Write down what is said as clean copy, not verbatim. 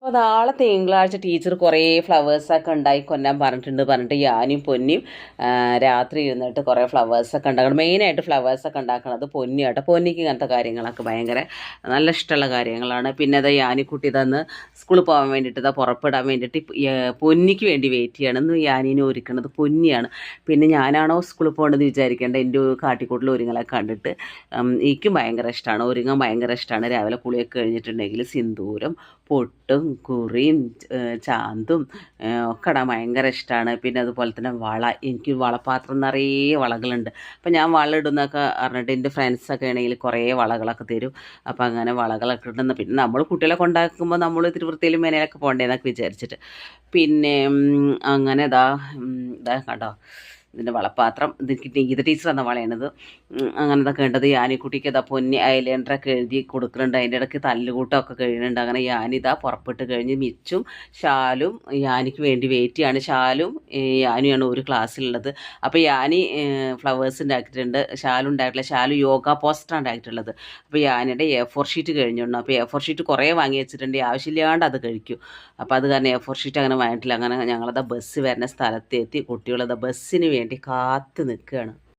അപ്പോൾ നാളെ തിങ്കളാഴ്ച ടീച്ചർ കുറേ ഫ്ലവേഴ്സൊക്കെ ഉണ്ടായി കൊല്ലാൻ പറഞ്ഞിട്ട് ഞാനും പൊന്നിയും രാത്രി ഇരുന്നിട്ട് കുറേ ഫ്ലവേഴ്സൊക്കെ ഉണ്ടാക്കണം. മെയിനായിട്ട് ഫ്ലവേഴ്സൊക്കെ ഉണ്ടാക്കണത് പൊന്നി കേട്ടോ. പൊന്നിക്ക് ഇങ്ങനത്തെ കാര്യങ്ങളൊക്കെ ഭയങ്കര നല്ല ഇഷ്ടമുള്ള കാര്യങ്ങളാണ്. പിന്നെ അത് യാനിക്കുട്ടി തന്ന് സ്കൂളിൽ പോകാൻ വേണ്ടിയിട്ട് ഇതാ പുറപ്പെടാൻ വേണ്ടിയിട്ട് പൊന്നിക്ക് വേണ്ടി വെയിറ്റ് ചെയ്യണം. ഇന്ന് യാനിനെ ഒരുക്കണത് പൊന്നിയാണ്. പിന്നെ ഞാനാണോ സ്കൂളിൽ പോകേണ്ടതെന്ന് വിചാരിക്കേണ്ട എൻ്റെ കാട്ടിക്കൂട്ടിൽ ഒരുങ്ങളൊക്കെ കണ്ടിട്ട് എനിക്കും ഭയങ്കര ഇഷ്ടമാണ്. ഒരുങ്ങാൻ ഭയങ്കര ഇഷ്ടമാണ്. രാവിലെ കുളിയൊക്കെ കഴിഞ്ഞിട്ടുണ്ടെങ്കിൽ സിന്ദൂരം പൊട്ടും കുറിയും ചാന്തും ഒക്കെ ഇടാൻ ഭയങ്കര ഇഷ്ടമാണ്. പിന്നെ അതുപോലെ തന്നെ വള, എനിക്ക് വളപാത്രം നിറയെ വളകളുണ്ട്. അപ്പം ഞാൻ വള ഇടുന്നൊക്കെ പറഞ്ഞിട്ട് എൻ്റെ ഫ്രണ്ട്സൊക്കെ ആണെങ്കിൽ കുറേ വളകളൊക്കെ തരും. അപ്പം അങ്ങനെ വളകളൊക്കെ ഇടുന്ന, പിന്നെ നമ്മൾ കുട്ടികളെ കൊണ്ടാക്കുമ്പോൾ നമ്മൾ ഇത്തിരി വൃത്തിയിലും മേനയിലൊക്കെ പോകണ്ടേന്നൊക്കെ വിചാരിച്ചിട്ട് പിന്നെ അങ്ങനെ ഇതാ കണ്ടോ ഇതിൻ്റെ വളപ്പാത്രം. ഇത് ടീച്ചർ എന്ന വളയാണിത്. അങ്ങനെ ഇതൊക്കെ ഉണ്ടത്. യാനിക്കുട്ടിക്ക് ഇതാ പൊന്നി ഐലൻഡറൊക്കെ എഴുതി കൊടുക്കുന്നുണ്ട്. അതിൻ്റെ ഇടയ്ക്ക് തല്ലുകൂട്ടമൊക്കെ കഴിയുന്നുണ്ട്. അങ്ങനെ യാനിതാ പുറപ്പെട്ട് കഴിഞ്ഞ് മിച്ചും ഷാലും യാനിക്ക് വേണ്ടി വെയിറ്റ് ചെയ്യാണ്. ഷാലും യാനിയാണ് ഒരു ക്ലാസ്സിലുള്ളത്. അപ്പോൾ യാനി ഫ്ലവേഴ്സ് ഉണ്ടാക്കിയിട്ടുണ്ട്, ഷാലും ഉണ്ടായിട്ടില്ല. ഷാലു യോഗ പോസ്റ്ററാണ് ഉണ്ടാക്കിയിട്ടുള്ളത്. അപ്പോൾ യാനിയുടെ A4 ഷീറ്റ് കഴിഞ്ഞുണ്ട്. അപ്പോൾ A4 ഷീറ്റ് കുറേ വാങ്ങി വെച്ചിട്ടുണ്ട്, ആവശ്യമില്ലാണ്ട് അത് കഴിക്കും. അപ്പോൾ അത് കാരണം A4 ഷീറ്റ് അങ്ങനെ വാങ്ങിയിട്ടില്ല. അങ്ങനെ ഞങ്ങളത് ബസ് വരുന്ന സ്ഥലത്തെത്തി. കുട്ടികളത് ബസ്സിന് വേണ്ടി കാത്ത് നിൽക്കുകയാണ്.